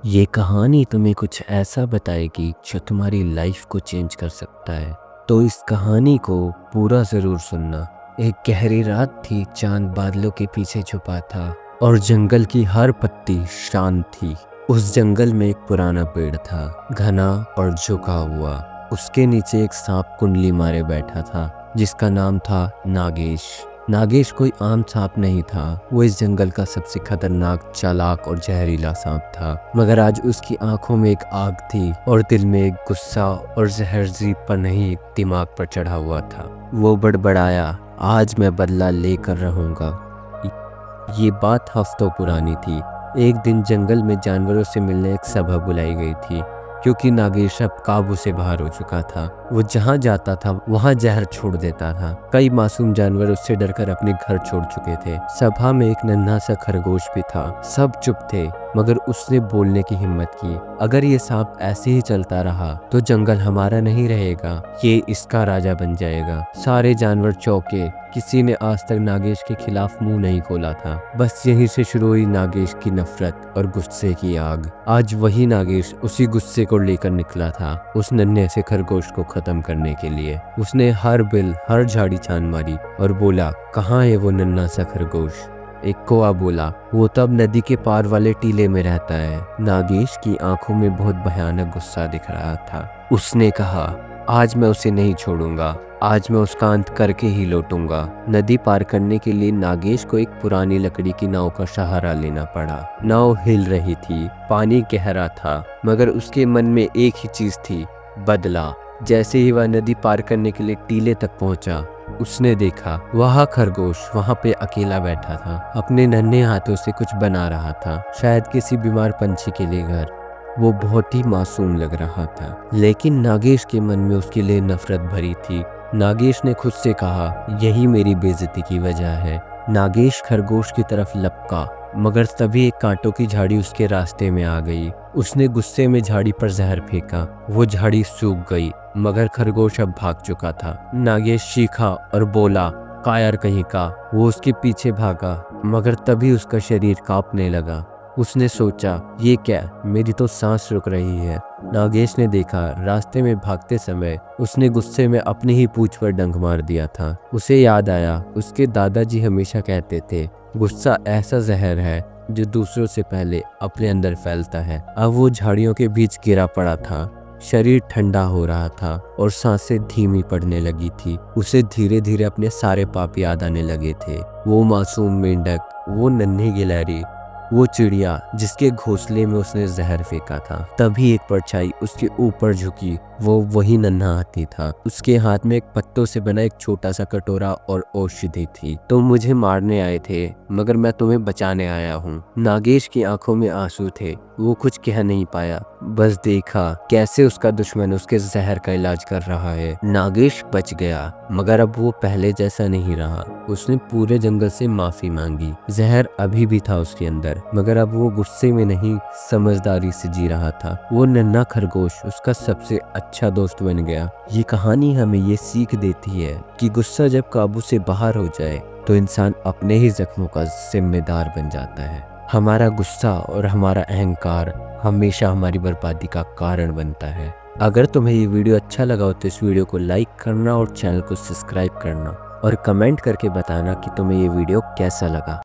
ये कहानी तुम्हें कुछ ऐसा बताएगी जो तुम्हारी लाइफ को चेंज कर सकता है। तो इस कहानी को पूरा ज़रूर सुनना। एक गहरी रात थी, चांद बादलों के पीछे छुपा था और जंगल की हर पत्ती शांत थी। उस जंगल में एक पुराना पेड़ था, घना और झुका हुआ। उसके नीचे एक सांप कुंडली मारे बैठा था, जिसका नाम था नागेश। नागेश कोई आम सांप नहीं था, वो इस जंगल का सबसे खतरनाक, चालाक और जहरीला सांप था। मगर आज उसकी आंखों में एक आग थी और दिल में एक गुस्सा और जहर जीभ पर नहीं, दिमाग पर चढ़ा हुआ था। वो बड़बड़ाया, आज मैं बदला लेकर रहूंगा। ये बात हफ्तों पुरानी थी। एक दिन जंगल में जानवरों से मिलने एक सभा बुलाई गई थी, क्योंकि नागेश अब काबू से बाहर हो चुका था। वो जहाँ जाता था वहाँ जहर छोड़ देता था। कई मासूम जानवर उससे डरकर अपने घर छोड़ चुके थे। सभा में एक नन्हा सा खरगोश भी था। सब चुप थे, मगर उसने बोलने की हिम्मत की। अगर ये सांप ऐसे ही चलता रहा तो जंगल हमारा नहीं रहेगा, ये इसका राजा बन जाएगा। सारे जानवर चौंके। किसी ने आज तक नागेश के खिलाफ मुंह नहीं खोला था। बस यहीं से शुरू हुई नागेश की नफरत और गुस्से की आग। आज वही नागेश उसी गुस्से को लेकर निकला था, उस नन्हे से खरगोश को खत्म करने के लिए। उसने हर बिल, हर झाड़ी छान मारी और बोला, कहाँ है वो नन्हा सा खरगोश? एक कौवा बोला, वो तब नदी के पार वाले टीले में रहता है। नागेश की आंखों में बहुत भयानक गुस्सा दिख रहा था। उसने कहा, आज मैं उसे नहीं छोड़ूंगा, आज मैं उसका अंत करके ही लौटूंगा। नदी पार करने के लिए नागेश को एक पुरानी लकड़ी की नाव का सहारा लेना पड़ा। नाव हिल रही थी, पानी गहरा था, मगर उसके मन में एक ही चीज थी, बदला। जैसे ही वह नदी पार करने के लिए टीले तक पहुंचा, उसने देखा वह खरगोश वहां पे अकेला बैठा था, अपने नन्हे हाथों से कुछ बना रहा था, शायद किसी बीमार पंछी के लिए घर। वो बहुत ही मासूम लग रहा था, लेकिन नागेश के मन में उसके लिए नफरत भरी थी। नागेश ने खुद से कहा, यही मेरी बेइज्जती की वजह है। नागेश खरगोश की तरफ लपका, मगर तभी एक कांटों की झाड़ी उसके रास्ते में आ गई। उसने गुस्से में झाड़ी पर जहर फेंका। वो झाड़ी सूख गई, मगर खरगोश अब भाग चुका था। नागेश चीखा और बोला, कायर कहीं का। वो उसके पीछे भागा, मगर तभी उसका शरीर कांपने लगा। उसने सोचा, ये क्या, मेरी तो सांस रुक रही है। नागेश ने देखा, रास्ते में भागते समय उसने गुस्से में अपनी ही पूंछ पर डंक मार दिया था। उसे याद आया, उसके दादाजी हमेशा कहते थे, गुस्सा ऐसा जहर है जो दूसरों से पहले अपने अंदर फैलता है। अब वो झाड़ियों के बीच गिरा पड़ा था, शरीर ठंडा हो रहा था और सांसें धीमी पड़ने लगी थी। उसे धीरे धीरे अपने सारे पाप याद आने लगे थे। वो मासूम मेंढक, वो नन्ही गिलहरी, वो चिड़िया जिसके घोंसले में उसने जहर फेंका था। तभी एक परछाई उसके ऊपर झुकी। वो वही नन्हा हाथी था। उसके हाथ में एक पत्तों से बना एक छोटा सा कटोरा और औषधि थी। तुम मुझे मारने आए थे, मगर मैं तुम्हें बचाने आया हूँ। नागेश की आंखों में आंसू थे। वो कुछ कह नहीं पाया, बस देखा कैसे उसका दुश्मन उसके जहर का इलाज कर रहा है। नागेश बच गया, मगर अब वो पहले जैसा नहीं रहा। उसने पूरे जंगल से माफी मांगी। जहर अभी भी था उसके अंदर, मगर अब वो गुस्से में नहीं, समझदारी से जी रहा था। वो नन्हा खरगोश उसका सबसे अच्छा दोस्त बन गया। ये कहानी हमें ये सीख देती है कि गुस्सा जब काबू से बाहर हो जाए तो इंसान अपने ही जख्मों का जिम्मेदार बन जाता है। हमारा गुस्सा और हमारा अहंकार हमेशा हमारी बर्बादी का कारण बनता है। अगर तुम्हें ये वीडियो अच्छा लगा हो तो इस वीडियो को लाइक करना और चैनल को सब्सक्राइब करना और कमेंट करके बताना कि तुम्हें ये वीडियो कैसा लगा।